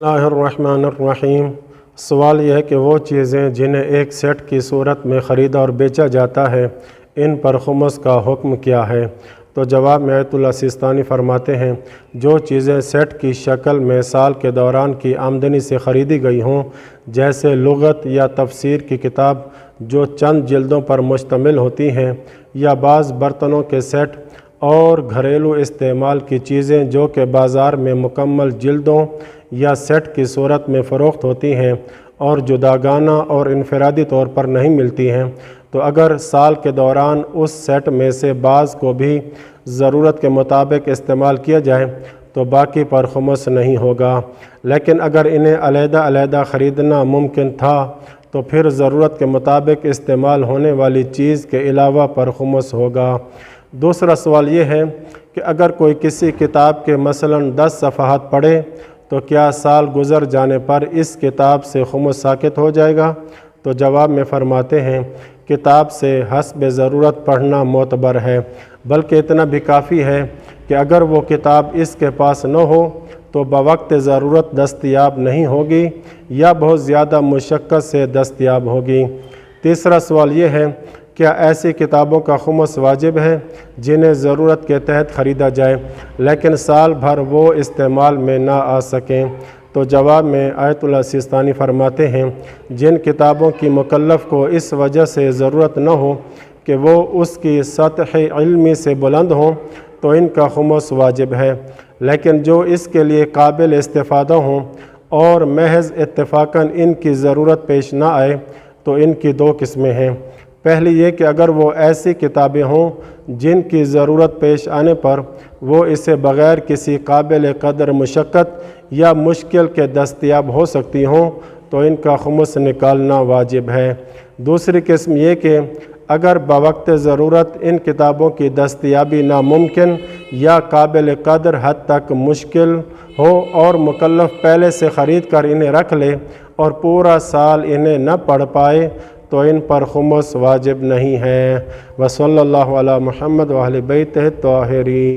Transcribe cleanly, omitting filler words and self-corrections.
बिस्मिल्लाहिर्रहमानिर्रहीम। सवाल यह है कि वो चीज़ें जिन्हें एक सेट की सूरत में ख़रीदा और बेचा जाता है, इन पर खुमस का हुक्म क्या है? तो जवाब में आयतुल्लाह सिस्तानी फरमाते हैं, जो चीज़ें सेट की शक्ल में साल के दौरान की आमदनी से ख़रीदी गई हों, जैसे लुग़त या तफसीर की किताब जो चंद जिल्दों पर मुश्तमिल होती हैं, या बाज़ बर्तनों के सेट और घरेलू इस्तेमाल की चीज़ें जो कि बाज़ार में मुकम्मल जिल्दों या सेट की सूरत में फ़रोख्त होती हैं और जुदागाना और इनफरादी तौर पर नहीं मिलती हैं, तो अगर साल के दौरान उस सेट में से बाज़ को भी ज़रूरत के मुताबिक इस्तेमाल किया जाए तो बाकी पर खुमस नहीं होगा। लेकिन अगर इन्हें अलहदा ख़रीदना मुमकिन था तो फिर ज़रूरत के मुताबिक इस्तेमाल होने वाली चीज़ के अलावा पर खुमस होगा। दूसरा सवाल ये है कि अगर कोई किसी किताब के मसलन 10 सफ़हात पढ़े तो क्या साल गुज़र जाने पर इस किताब से खुमस साकित हो जाएगा? तो जवाब में फ़रमाते हैं, किताब से हस्ब ज़रूरत पढ़ना मोतबर है, बल्कि इतना भी काफ़ी है कि अगर वो किताब इसके पास न हो तो बवक्त ज़रूरत दस्तयाब नहीं होगी या बहुत ज़्यादा मुशक्क़त से दस्तयाब होगी। तीसरा सवाल ये है, क्या ऐसी किताबों का खुमस वाजिब है जिन्हें ज़रूरत के तहत ख़रीदा जाए लेकिन साल भर वो इस्तेमाल में ना आ सकें? तो जवाब में आयतुल्लाह सिस्तानी फरमाते हैं, जिन किताबों की मुकल्लफ़ को इस वजह से ज़रूरत न हो कि वो उसकी सतह इल्मी से बुलंद हों तो इनका खुमस वाजिब है, लेकिन जो इसके लिए काबिल इस्तिफ़ादा हों और महज़ इत्तफ़ाक़न इनकी ज़रूरत पेश ना आए तो इनकी दो किस्में हैं। पहली ये कि अगर वो ऐसी किताबें हों जिनकी ज़रूरत पेश आने पर वो इसे बग़ैर किसी काबिल क़दर मुशक्क़त या मुश्किल के दस्तयाब हो सकती हों तो इनका खुमस निकालना वाजिब है। दूसरी किस्म ये कि अगर बवक्त ज़रूरत इन किताबों की दस्तयाबी नामुमकिन या काबिल क़दर हद तक मुश्किल हो और मुकल्लफ़ पहले से ख़रीद कर इन्हें रख ले और पूरा साल इन्हें न पढ़ पाए तो इन पर खुमस वाजिब नहीं है। वसल्लल्लाहु अला मुहम्मद व अहले बैतिही त्वाहिरीन।